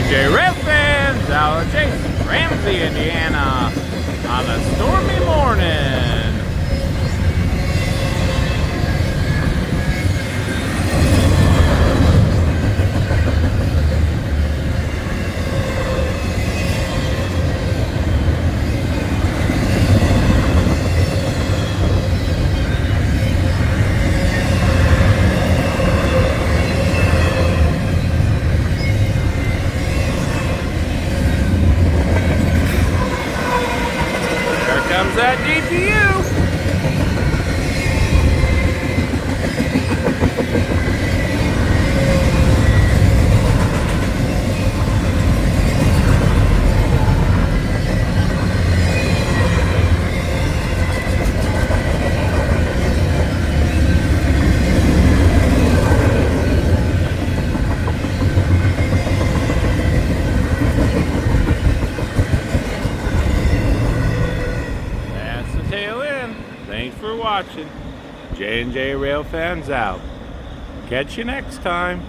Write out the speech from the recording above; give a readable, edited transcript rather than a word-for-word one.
J&J Rail fans out of Chase, Ramsey, Indiana on a stormy morning. Comes that DPU. Tail end. Thanks for watching. J&J Rail fans out. Catch you next time.